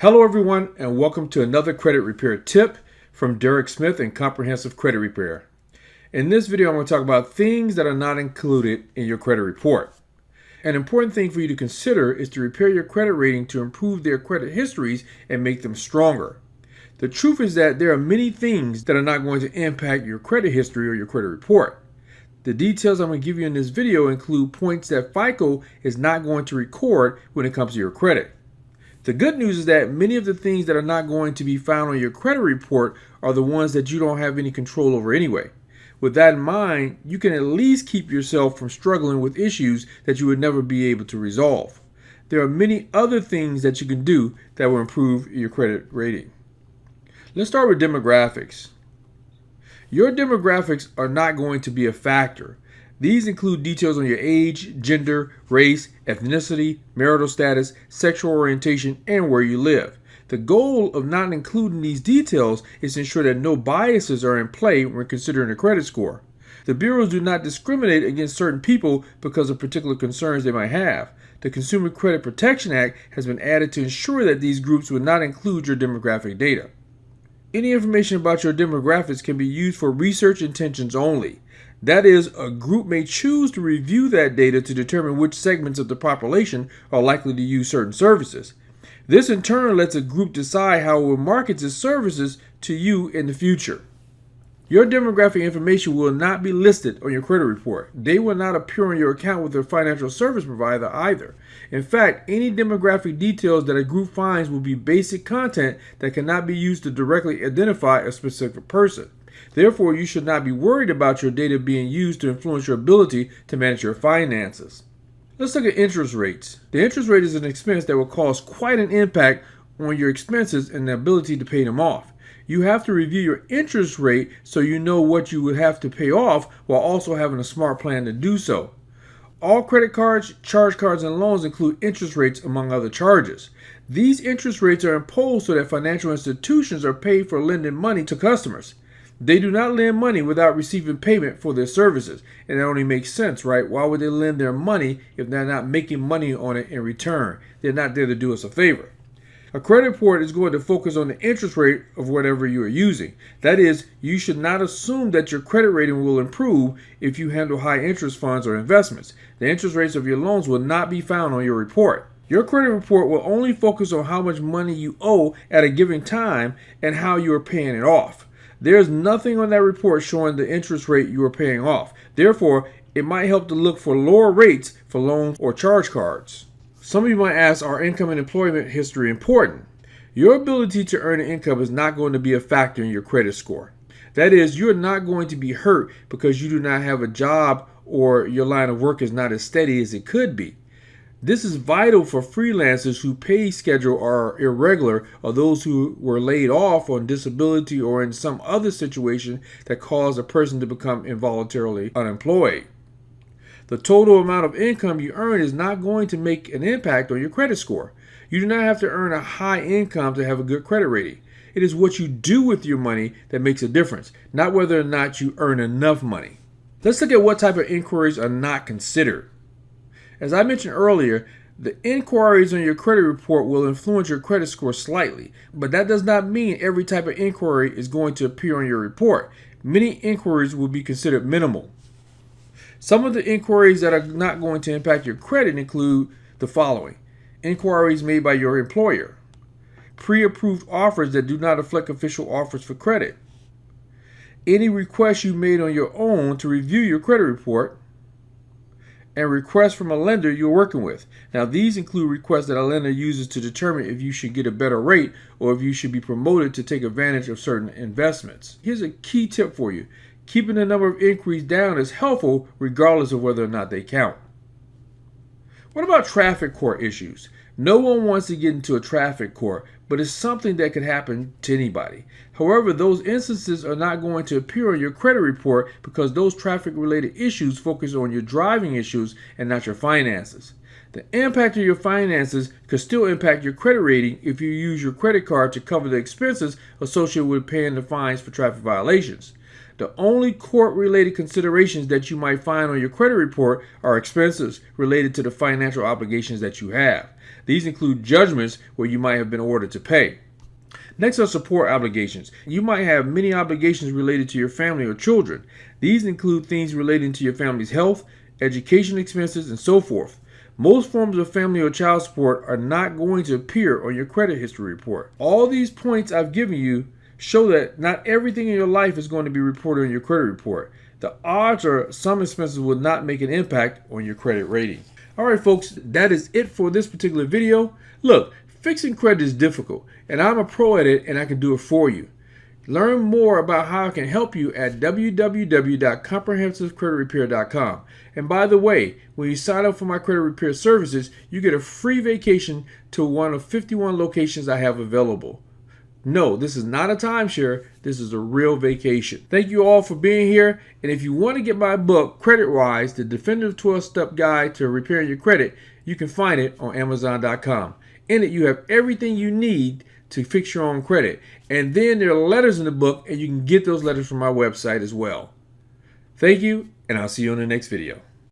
Hello everyone and welcome to another credit repair tip from Derek Smith and Comprehensive Credit Repair. In this video I'm going to talk about things that are not included in your credit report. An important thing for you to consider is to repair your credit rating to improve their credit histories and make them stronger. The truth is that there are many things that are not going to impact your credit history or your credit report. The details I'm going to give you in this video include points that FICO is not going to record when it comes to your credit. The good news is that many of the things that are not going to be found on your credit report are the ones that you don't have any control over anyway. With that in mind, you can at least keep yourself from struggling with issues that you would never be able to resolve. There are many other things that you can do that will improve your credit rating. Let's start with demographics. Your demographics are not going to be a factor. These include details on your age, gender, race, ethnicity, marital status, sexual orientation, and where you live. The goal of not including these details is to ensure that no biases are in play when considering a credit score. The bureaus do not discriminate against certain people because of particular concerns they might have. The Consumer Credit Protection Act has been added to ensure that these groups would not include your demographic data. Any information about your demographics can be used for research intentions only. That is, a group may choose to review that data to determine which segments of the population are likely to use certain services. This in turn lets a group decide how it will market its services to you in the future. Your demographic information will not be listed on your credit report. They will not appear on your account with your financial service provider either. In fact, any demographic details that a group finds will be basic content that cannot be used to directly identify a specific person. Therefore, you should not be worried about your data being used to influence your ability to manage your finances. Let's look at interest rates. The interest rate is an expense that will cause quite an impact on your expenses and the ability to pay them off. You have to review your interest rate so you know what you would have to pay off while also having a smart plan to do so. All credit cards, charge cards, and loans include interest rates among other charges. These interest rates are imposed so that financial institutions are paid for lending money to customers. They do not lend money without receiving payment for their services, and that only makes sense, right? Why would they lend their money if they're not making money on it in return? They're not there to do us a favor. A credit report is going to focus on the interest rate of whatever you are using. That is, you should not assume that your credit rating will improve if you handle high interest funds or investments. The interest rates of your loans will not be found on your report. Your credit report will only focus on how much money you owe at a given time and how you are paying it off. There's nothing on that report showing the interest rate you are paying off. Therefore, it might help to look for lower rates for loans or charge cards. Some of you might ask, are income and employment history important? Your ability to earn an income is not going to be a factor in your credit score. That is, you're not going to be hurt because you do not have a job or your line of work is not as steady as it could be. This is vital for freelancers whose pay schedule are irregular or those who were laid off on disability or in some other situation that caused a person to become involuntarily unemployed. The total amount of income you earn is not going to make an impact on your credit score. You do not have to earn a high income to have a good credit rating. It is what you do with your money that makes a difference, not whether or not you earn enough money. Let's look at what type of inquiries are not considered. As I mentioned earlier, the inquiries on your credit report will influence your credit score slightly, but that does not mean every type of inquiry is going to appear on your report. Many inquiries will be considered minimal. Some of the inquiries that are not going to impact your credit include the following: inquiries made by your employer, pre-approved offers that do not reflect official offers for credit, any requests you made on your own to review your credit report, and requests from a lender you're working with. Now, these include requests that a lender uses to determine if you should get a better rate or if you should be promoted to take advantage of certain investments. Here's a key tip for you. Keeping the number of inquiries down is helpful regardless of whether or not they count. What about traffic court issues? No one wants to get into a traffic court, but it's something that could happen to anybody. However, those instances are not going to appear on your credit report because those traffic-related issues focus on your driving issues and not your finances. The impact of your finances could still impact your credit rating if you use your credit card to cover the expenses associated with paying the fines for traffic violations. The only court-related considerations that you might find on your credit report are expenses related to the financial obligations that you have. These include judgments where you might have been ordered to pay. Next are support obligations. You might have many obligations related to your family or children. These include things relating to your family's health, education expenses, and so forth. Most forms of family or child support are not going to appear on your credit history report. All these points I've given you show that not everything in your life is going to be reported on your credit report. The odds are some expenses will not make an impact on your credit rating. All right, folks, that is it for this particular video. Look, fixing credit is difficult, and I'm a pro at it, and I can do it for you. Learn more about how I can help you at www.comprehensivecreditrepair.com. And by the way, when you sign up for my credit repair services, you get a free vacation to one of 51 locations I have available. No, this is not a timeshare. This is a real vacation. Thank you all for being here. And if you want to get my book, CreditWise, the definitive 12-step guide to repairing your credit, you can find it on Amazon.com. In it, you have everything you need to fix your own credit. And then there are letters in the book, and you can get those letters from my website as well. Thank you, and I'll see you on the next video.